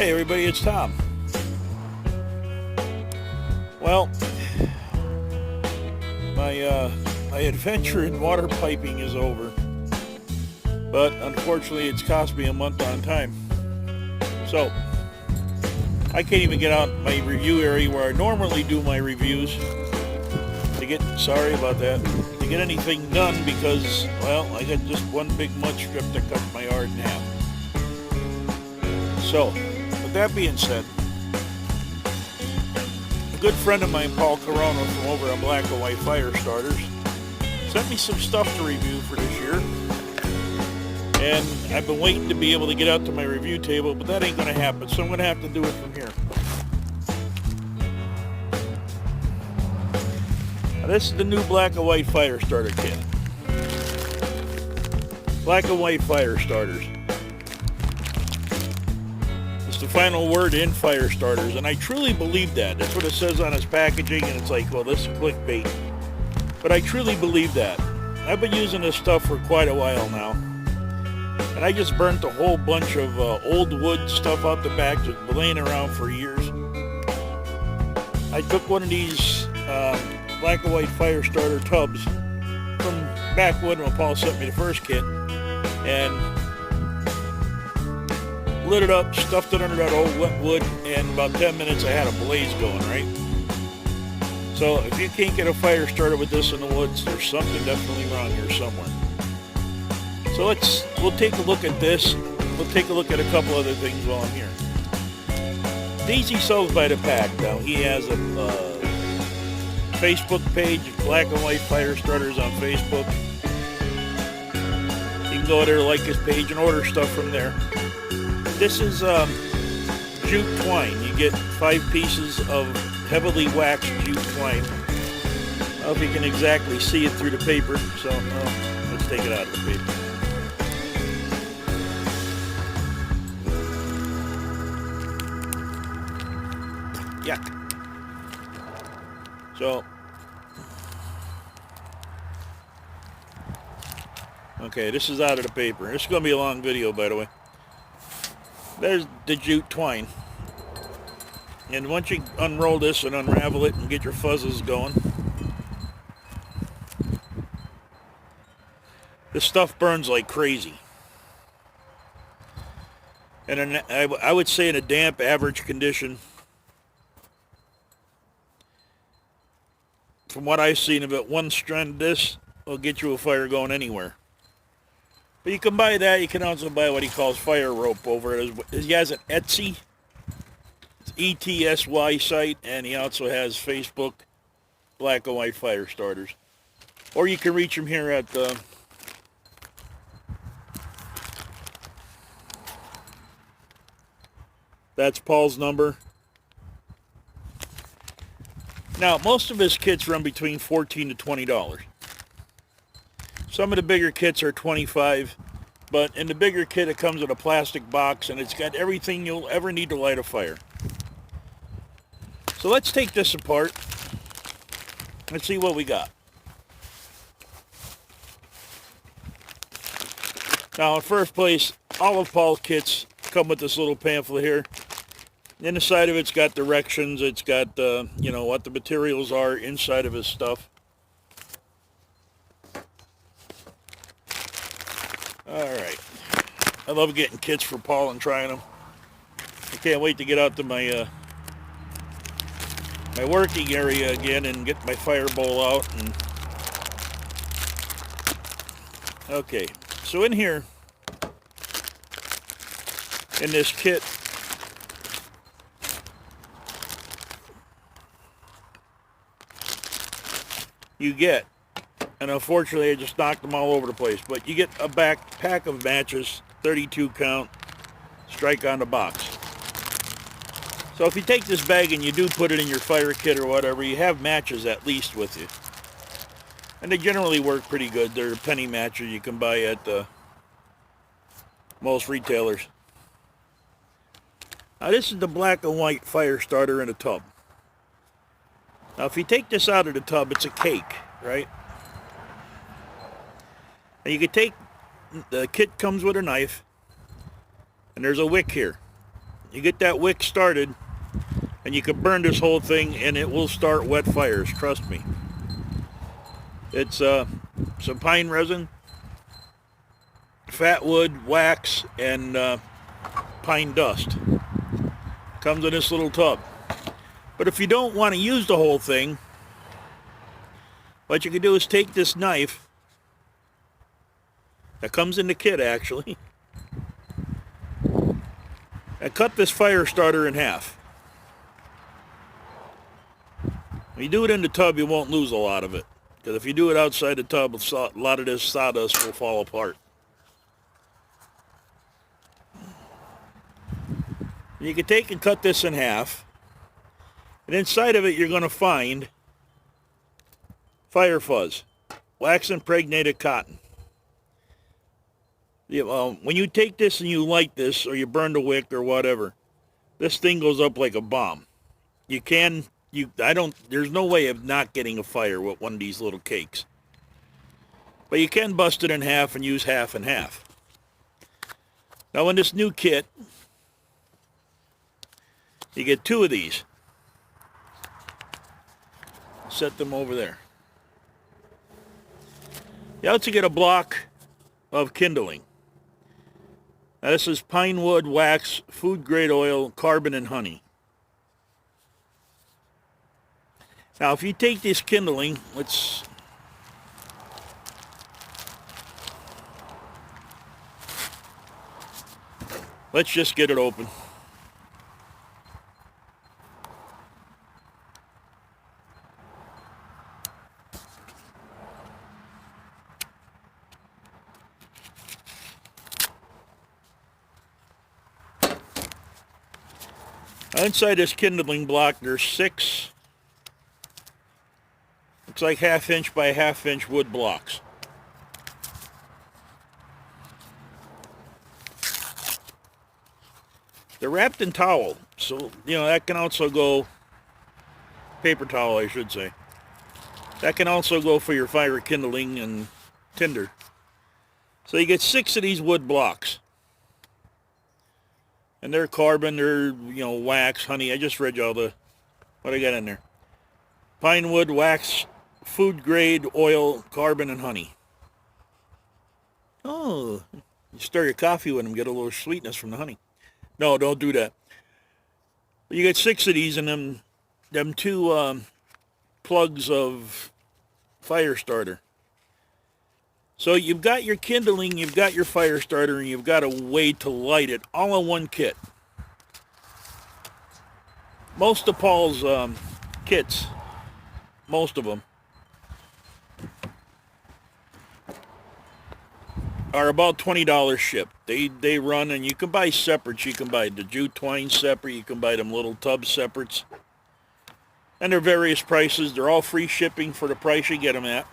Hey everybody, it's Tom. Well, my adventure in water piping is over, but unfortunately it's cost me a month on time. So, I can't even get out my review area where I normally do my reviews sorry about that, to get anything done because, well, I got just one big mud strip that cut my yard in half. So, with that being said, a good friend of mine, Paul Corona from over at Black and White Fire Starters, sent me some stuff to review for this year. And I've been waiting to be able to get out to my review table, but that ain't going to happen, so I'm going to have to do it from here. Now, this is the new Black and White Fire Starter kit. Black and White Fire Starters. It's the final word in fire starters, and I truly believe that. That's what it says on its packaging, and it's like, well, this is clickbait. But I truly believe that. I've been using this stuff for quite a while now. And I just burnt a whole bunch of old wood stuff out the back, just laying around for years. I took one of these Black and White Fire Starter tubs from back when Paul sent me the first kit, and lit it up, stuffed it under that old wet wood, and in about 10 minutes I had a blaze going, right? So if you can't get a fire started with this in the woods, there's something definitely wrong here somewhere. So we'll take a look at this. We'll take a look at a couple other things while I'm here. DZ sells by the pack now. He has a Facebook page, Black and White Fire Starters on Facebook. You can go there, like his page, and order stuff from there. This is jute twine. You get 5 pieces of heavily waxed jute twine. I don't know if you can exactly see it through the paper, so let's take it out of the paper. Yeah. So, okay, this is out of the paper. This is going to be a long video, by the way. There's the jute twine. And once you unroll this and unravel it and get your fuzzes going, this stuff burns like crazy. And I would say in a damp, average condition, from what I've seen of it, one strand of this will get you a fire going anywhere. But you can buy that. You can also buy what he calls fire rope over it. He has an Etsy, it's ETSY site, and he also has Facebook, Black and White Fire Starters. Or you can reach him here at that's Paul's number. Now, most of his kits run between $14 to $20. Some of the bigger kits are $25, but in the bigger kit it comes in a plastic box and it's got everything you'll ever need to light a fire. So let's take this apart. Let's see what we got. Now, in first place, all of Paul's kits come with this little pamphlet here. In the side of it's got directions. It's got, what the materials are inside of his stuff. All right. I love getting kits for Paul and trying them. I can't wait to get out to my my working area again and get my fire bowl out. And okay, so in here, in this kit, you get, and unfortunately I just knocked them all over the place, but you get a pack of matches, 32 count, strike on the box. So if you take this bag and you do put it in your fire kit or whatever, you have matches at least with you. And they generally work pretty good. They're penny matches you can buy at most retailers. Now this is the Black and White Fire Starter in a tub. Now if you take this out of the tub, it's a cake, right? And you can take, the kit comes with a knife, and there's a wick here. You get that wick started, and you can burn this whole thing, and it will start wet fires, trust me. It's some pine resin, fat wood, wax, and pine dust. Comes in this little tub. But if you don't want to use the whole thing, what you can do is take this knife that comes in the kit, actually, and cut this fire starter in half. When you do it in the tub, you won't lose a lot of it. Because if you do it outside the tub, a lot of this sawdust will fall apart. And you can take and cut this in half. And inside of it, you're going to find fire fuzz, wax impregnated cotton. When you take this and you light this, or you burn the wick or whatever, this thing goes up like a bomb. There's no way of not getting a fire with one of these little cakes. But you can bust it in half and use half and half. Now in this new kit, you get 2 of these. Set them over there. You also get a block of kindling. Now this is pine wood, wax, food grade oil, carbon, and honey. Now if you take this kindling, let's just get it open. Inside this kindling block, there's 6, looks like 1/2 inch by 1/2 inch wood blocks. They're wrapped in towel, so, that can also go, paper towel, I should say. That can also go for your fire kindling and tinder. So you get 6 of these wood blocks. And they're carbon, they're, wax, honey. I just read you all what I got in there. Pine wood, wax, food grade, oil, carbon, and honey. Oh, you stir your coffee with them, get a little sweetness from the honey. No, don't do that. But you get 6 of these and them 2 plugs of fire starter. So you've got your kindling, you've got your fire starter, and you've got a way to light it all in one kit. Most of Paul's kits, most of them, are about $20 shipped. They run, and you can buy separates. You can buy the jute twine separate. You can buy them little tub separates. And they're various prices. They're all free shipping for the price you get them at.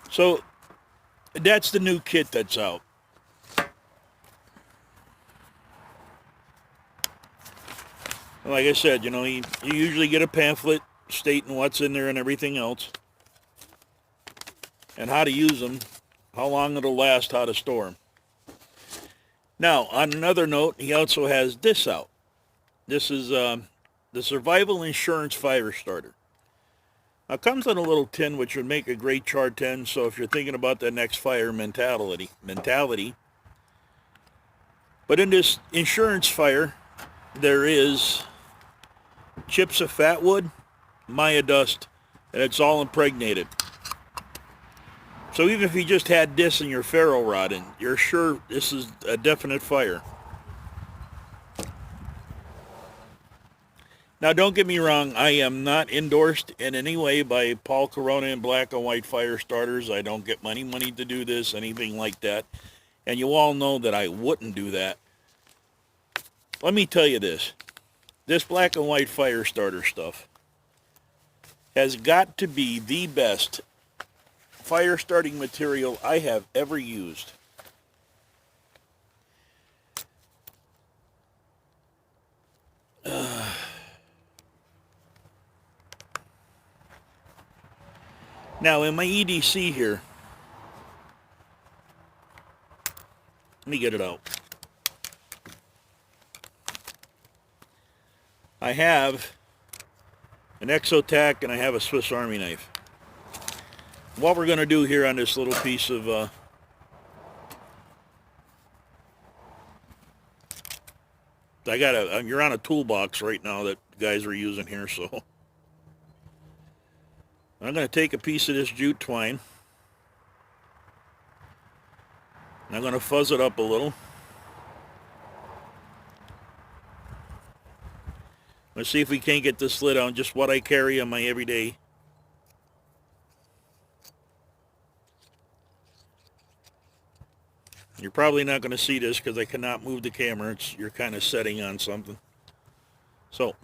So that's the new kit that's out. Like I said, you usually get a pamphlet stating what's in there and everything else. And how to use them, how long it'll last, how to store them. Now, on another note, he also has this out. This is the Survival Insurance Fire Starter. Now, it comes in a little tin, which would make a great char tin, so if you're thinking about that next fire mentality. But in this insurance fire, there is chips of fat wood, Maya dust, and it's all impregnated. So even if you just had this in your ferro rod, and you're sure this is a definite fire. Now, don't get me wrong, I am not endorsed in any way by Paul Corona and Black and White Fire Starters. I don't get any money to do this, anything like that. And you all know that I wouldn't do that. Let me tell you this. This Black and White Fire Starter stuff has got to be the best fire starting material I have ever used. Now, in my EDC here, let me get it out. I have an Exotac and I have a Swiss Army knife. What we're going to do here on this little piece of you're on a toolbox right now that guys are using here, so I'm going to take a piece of this jute twine and I'm going to fuzz it up a little. Let's see if we can't get this lid on just what I carry on my everyday. You're probably not going to see this because I cannot move the camera. You're kind of setting on something. So,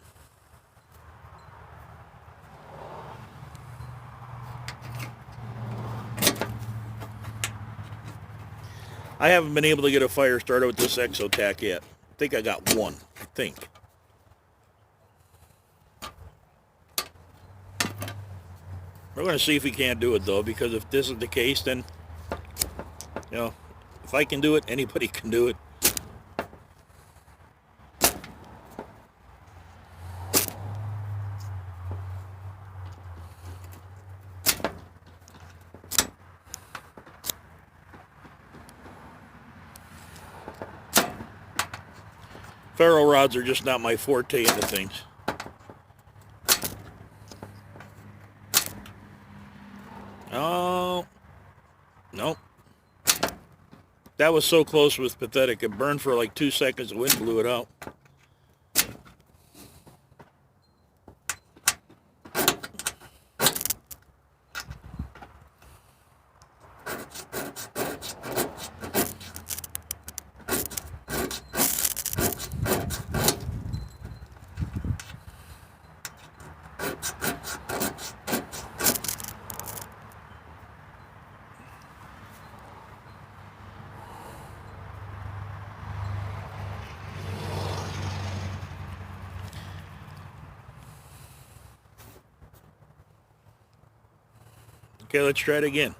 I haven't been able to get a fire started with this Exotac yet. I think I got one, I think. We're going to see if we can't do it, though, because if this is the case, then, you know, if I can do it, anybody can do it. Ferro rods are just not my forte into things. Oh, nope. That was so close with pathetic. It burned for like 2 seconds. The wind blew it out. Okay, let's try it again.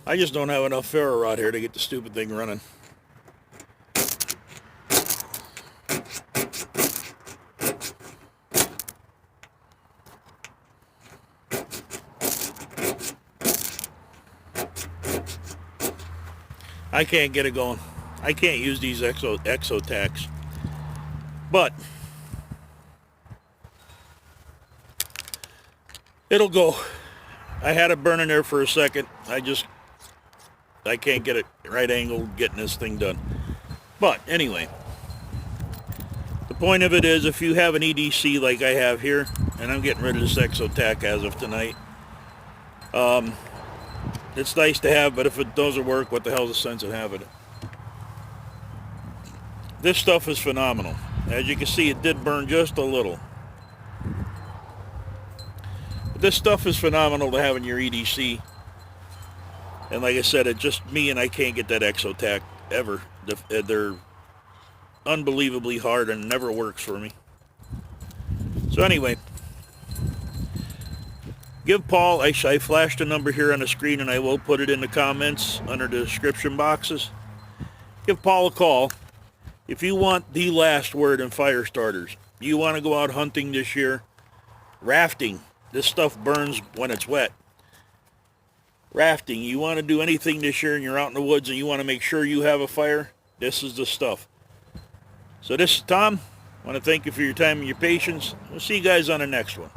I just don't have enough ferro rod here to get the stupid thing running. I can't get it going. I can't use these Exotacs. But it'll go. I had it burning there for a second. I can't get it right angled getting this thing done. But anyway, the point of it is, if you have an EDC like I have here, and I'm getting rid of this Exotac as of tonight, it's nice to have, but if it doesn't work, what the hell's the sense of having it? This stuff is phenomenal. As you can see, it did burn just a little. But this stuff is phenomenal to have in your EDC. And like I said, it's just me, and I can't get that Exotac ever. They're unbelievably hard and never works for me. So anyway, give Paul, I flashed a number here on the screen, and I will put it in the comments under the description boxes. Give Paul a call if you want the last word in fire starters. You want to go out hunting this year, rafting. This stuff burns when it's wet. Rafting, you want to do anything this year and you're out in the woods and you want to make sure you have a fire, this is the stuff. So this is Tom. I want to thank you for your time and your patience. We'll see you guys on the next one.